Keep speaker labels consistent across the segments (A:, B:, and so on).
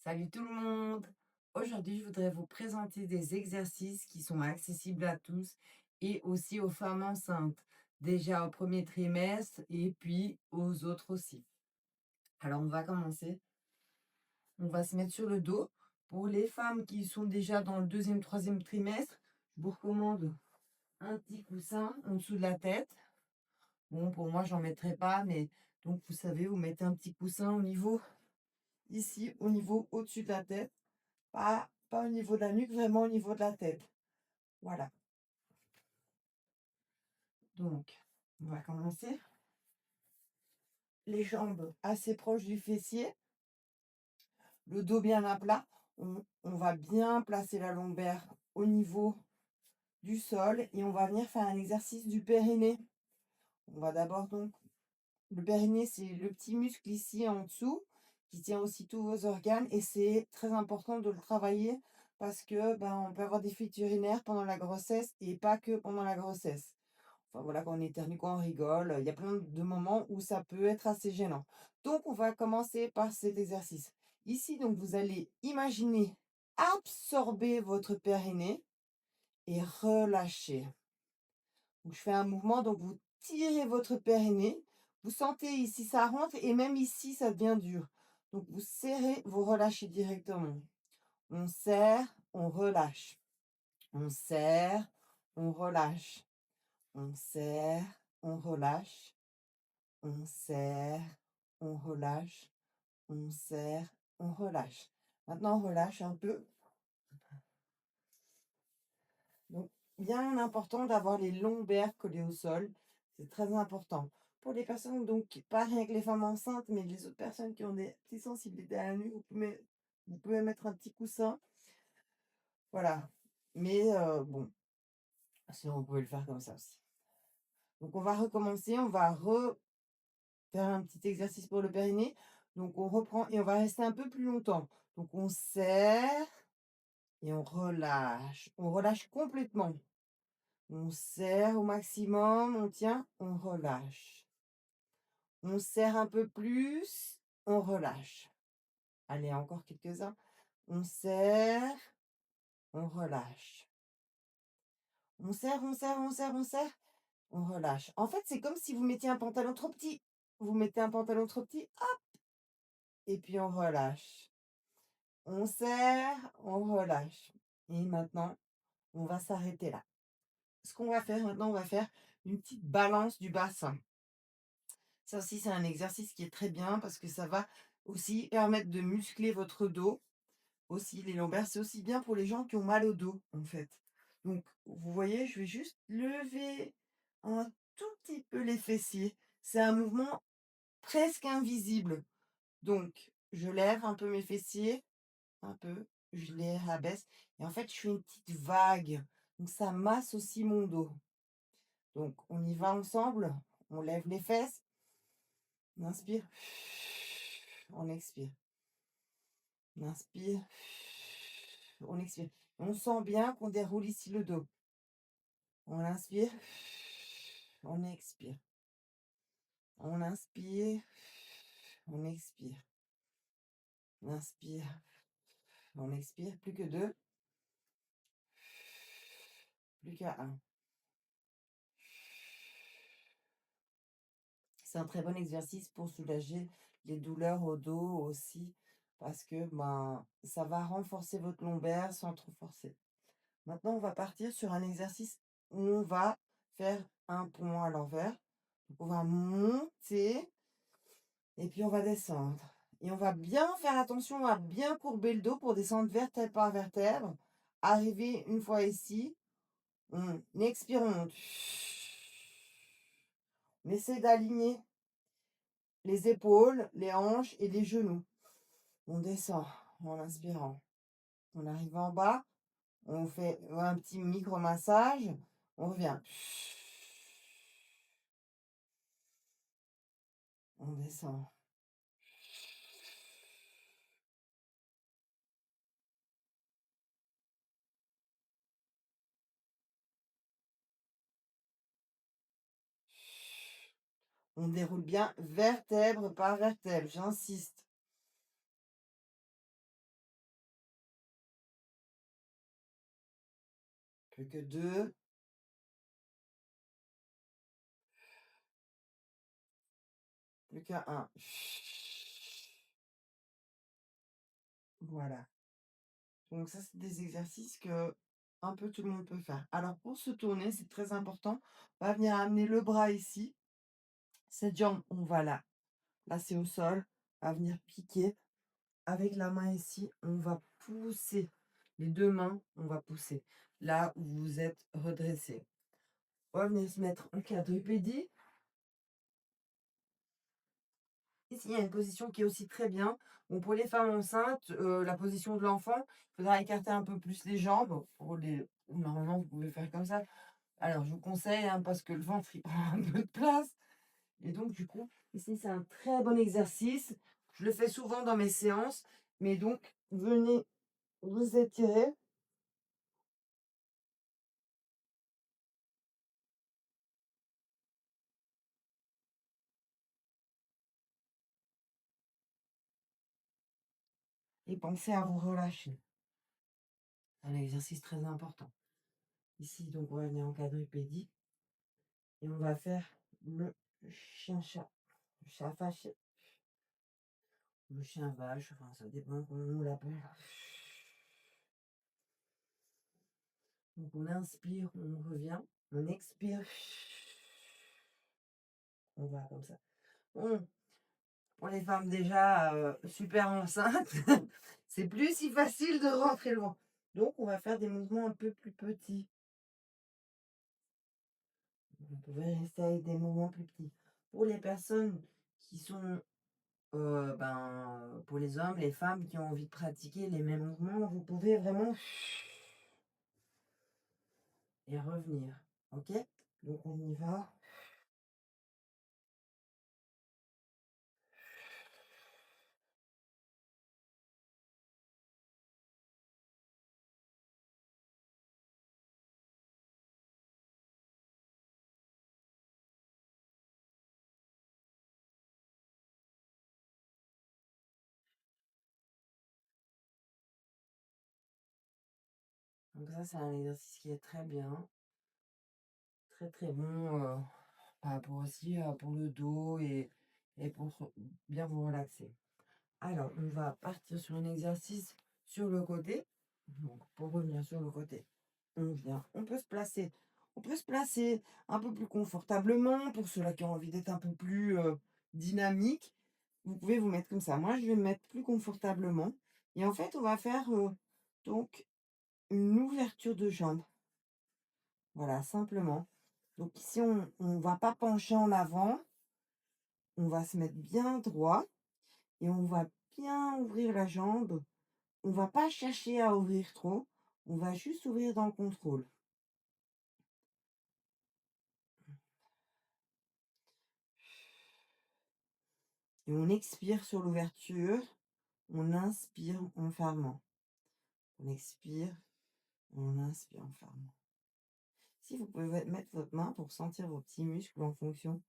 A: Salut tout le monde! Aujourd'hui, je voudrais vous présenter des exercices qui sont accessibles à tous et aussi aux femmes enceintes, déjà au premier trimestre et puis aux autres aussi. Alors, on va commencer. On va se mettre sur le dos. Pour les femmes qui sont déjà dans le deuxième, troisième trimestre, je vous recommande un petit coussin en dessous de la tête. Bon, pour moi, j'en mettrai pas, mais donc vous savez, vous mettez un petit coussin au niveau ici, au niveau au-dessus de la tête. Pas au niveau de la nuque, vraiment au niveau de la tête. Voilà, donc on va commencer. Les jambes assez proches du fessier, le dos bien à plat. On va bien placer la lombaire au niveau du sol et on va venir faire un exercice du périnée. On va d'abord donc le périnée, c'est le petit muscle ici en dessous qui tient aussi tous vos organes et c'est très important de le travailler parce que, on peut avoir des fuites urinaires pendant la grossesse et pas que pendant la grossesse. Enfin voilà, quand on éternue, quand on rigole, il y a plein de moments où ça peut être assez gênant. Donc on va commencer par cet exercice. Ici, donc vous allez imaginer absorber votre périnée et relâcher. Donc je fais un mouvement, donc vous tirez votre périnée, vous sentez ici ça rentre et même ici ça devient dur. Donc vous serrez, vous relâchez directement. On serre, on relâche. On serre, on relâche. On serre, on relâche. On serre, on relâche. On serre, on relâche. Maintenant, on relâche un peu. Donc, bien important d'avoir les lombaires collés au sol. C'est très important. Pour les personnes, donc, pas rien que les femmes enceintes, mais les autres personnes qui ont des petites sensibilités à la nuque, vous pouvez mettre un petit coussin. Voilà. Mais bon, sinon, vous pouvez le faire comme ça aussi. Donc, on va recommencer. On va faire un petit exercice pour le périnée. Donc, on reprend et on va rester un peu plus longtemps. Donc, on serre et on relâche. On relâche complètement. On serre au maximum, on tient, on relâche. On serre un peu plus, on relâche. Allez, encore quelques-uns. On serre, on relâche. On serre, on serre, on serre, on serre, on relâche. En fait, c'est comme si vous mettiez un pantalon trop petit. Vous mettez un pantalon trop petit, hop, et puis on relâche. On serre, on relâche. Et maintenant, on va s'arrêter là. Ce qu'on va faire maintenant, on va faire une petite balance du bassin. Ça aussi, c'est un exercice qui est très bien parce que ça va aussi permettre de muscler votre dos. Aussi, les lombaires, c'est aussi bien pour les gens qui ont mal au dos, en fait. Donc, vous voyez, je vais juste lever un tout petit peu les fessiers. C'est un mouvement presque invisible. Donc, je lève un peu mes fessiers, un peu, je les rabaisse. Et en fait, je fais une petite vague. Donc, ça masse aussi mon dos. Donc, on y va ensemble. On lève les fesses. On inspire. On expire. On inspire. On expire. On sent bien qu'on déroule ici le dos. On inspire. On expire. On inspire. On expire. On inspire. On expire. Plus que deux. Plus qu'à un. C'est un très bon exercice pour soulager les douleurs au dos aussi, parce que ça va renforcer votre lombaire sans trop forcer. Maintenant, on va partir sur un exercice où on va faire un pont à l'envers. Donc, on va monter et puis on va descendre. Et on va bien faire attention à bien courber le dos pour descendre vertèbre par vertèbre. Arriver une fois ici, on expire, on monte. On essaie d'aligner les épaules, les hanches et les genoux. On descend en inspirant. On arrive en bas, on fait un petit micro-massage, on revient. On descend. On déroule bien vertèbre par vertèbre, j'insiste. Plus que 2. Plus qu'un 1. Voilà. Donc ça, c'est des exercices que un peu tout le monde peut faire. Alors pour se tourner, c'est très important. On va venir amener le bras ici. Cette jambe, on va la placer au sol. On va venir piquer. Avec la main ici, on va pousser. Les 2 mains, on va pousser. Là où vous êtes redressé. On va venir se mettre en quadrupédie. Ici, il y a une position qui est aussi très bien. Bon, pour les femmes enceintes, la position de l'enfant, il faudra écarter un peu plus les jambes. Normalement, vous pouvez faire comme ça. Alors, je vous conseille, hein, parce que le ventre, il prend un peu de place. Et donc, du coup, ici, c'est un très bon exercice. Je le fais souvent dans mes séances. Mais donc, venez vous étirer et pensez à vous relâcher. C'est un exercice très important. Ici, donc, on va venir en quadrupédie et on va faire le chien-chat. Le chat fâché, le chien vache, enfin, ça dépend comment on l'appelle. Donc, on inspire, on revient, on expire, on va comme ça. Bon, pour les femmes déjà super enceintes, c'est plus si facile de rentrer loin. Donc, on va faire des mouvements un peu plus petits. Vous pouvez rester avec des mouvements plus petits. Pour les personnes qui sont, pour les hommes, les femmes qui ont envie de pratiquer les mêmes mouvements, vous pouvez vraiment et revenir. OK? Donc on y va. Donc ça, c'est un exercice qui est très bien, très, très bon, pour aussi, pour le dos et pour bien vous relaxer. Alors, on va partir sur un exercice sur le côté. Donc, pour revenir sur le côté, on vient, on peut se placer un peu plus confortablement pour ceux-là qui ont envie d'être un peu plus dynamique. Vous pouvez vous mettre comme ça. Moi, je vais me mettre plus confortablement. Et en fait, on va faire donc une ouverture de jambe. Voilà, simplement. Donc ici, on ne va pas pencher en avant. On va se mettre bien droit et on va bien ouvrir la jambe. On va pas chercher à ouvrir trop. On va juste ouvrir dans le contrôle. Et on expire sur l'ouverture. On inspire en fermant. On expire, on inspire en fermant. Si vous pouvez mettre votre main pour sentir vos petits muscles en fonction.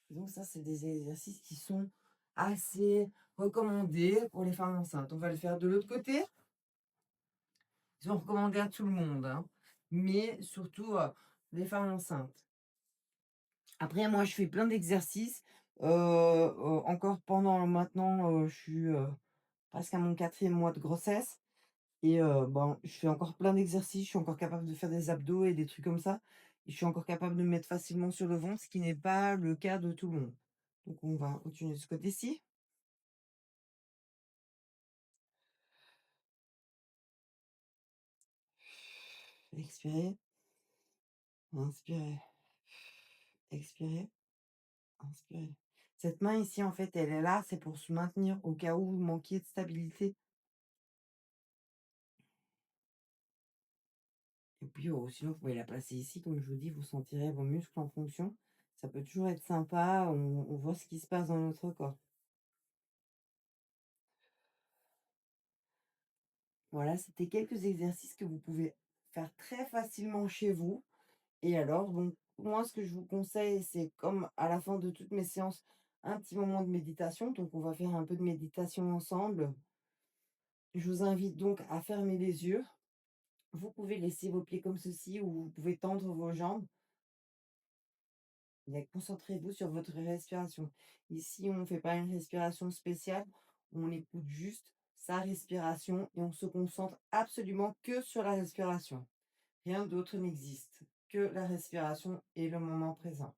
A: Donc ça, c'est des exercices qui sont assez recommandés pour les femmes enceintes. On va le faire de l'autre côté. Ils sont recommandés à tout le monde, hein, mais surtout les femmes enceintes. Après, moi, je fais plein d'exercices. Encore pendant maintenant, je suis presque à mon 4e mois de grossesse. Et ben, je fais encore plein d'exercices. Je suis encore capable de faire des abdos et des trucs comme ça. Et je suis encore capable de me mettre facilement sur le ventre, ce qui n'est pas le cas de tout le monde. Donc, on va continuer de ce côté-ci. Expirez, inspirez, expirez, inspirez. Cette main ici, en fait, elle est là, c'est pour se maintenir au cas où vous manquiez de stabilité. Et puis, sinon, vous pouvez la placer ici, comme je vous dis, vous sentirez vos muscles en fonction. Ça peut toujours être sympa, on voit ce qui se passe dans notre corps. Voilà, c'était quelques exercices que vous pouvez faire très facilement chez vous. Et alors, donc, moi, ce que je vous conseille, c'est comme à la fin de toutes mes séances, un petit moment de méditation. Donc, on va faire un peu de méditation ensemble. Je vous invite donc à fermer les yeux. Vous pouvez laisser vos pieds comme ceci ou vous pouvez tendre vos jambes et concentrez-vous sur votre respiration. Ici, on ne fait pas une respiration spéciale, on écoute juste sa respiration et on se concentre absolument que sur la respiration. Rien d'autre n'existe, que la respiration et le moment présent.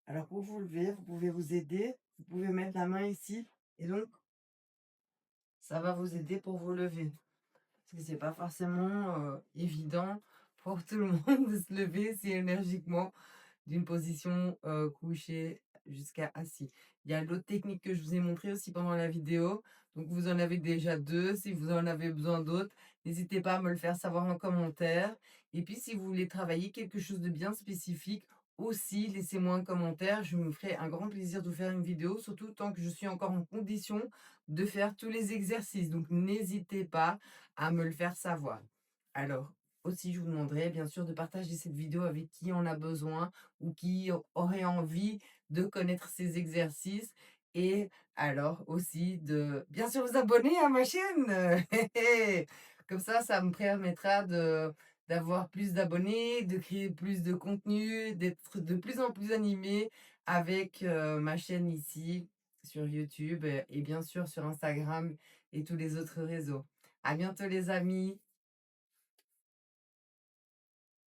A: Alors pour vous lever, vous pouvez vous aider, vous pouvez mettre la main ici et donc ça va vous aider pour vous lever. Parce que c'est pas forcément évident pour tout le monde de se lever si énergiquement d'une position couchée jusqu'à assis. Il y a l'autre technique que je vous ai montré aussi pendant la vidéo. Donc vous en avez déjà deux. Si vous en avez besoin d'autres, n'hésitez pas à me le faire savoir en commentaire. Et puis si vous voulez travailler quelque chose de bien spécifique, aussi laissez-moi un commentaire. Je me ferai un grand plaisir de vous faire une vidéo, surtout tant que je suis encore en condition de faire tous les exercices. Donc n'hésitez pas à me le faire savoir. Alors, aussi, je vous demanderai bien sûr de partager cette vidéo avec qui en a besoin ou qui aurait envie de connaître ces exercices. Et alors aussi de bien sûr vous abonner à ma chaîne. Comme ça me permettra d'avoir plus d'abonnés, de créer plus de contenu, d'être de plus en plus animé avec ma chaîne ici sur YouTube et bien sûr sur Instagram et tous les autres réseaux. À bientôt les amis.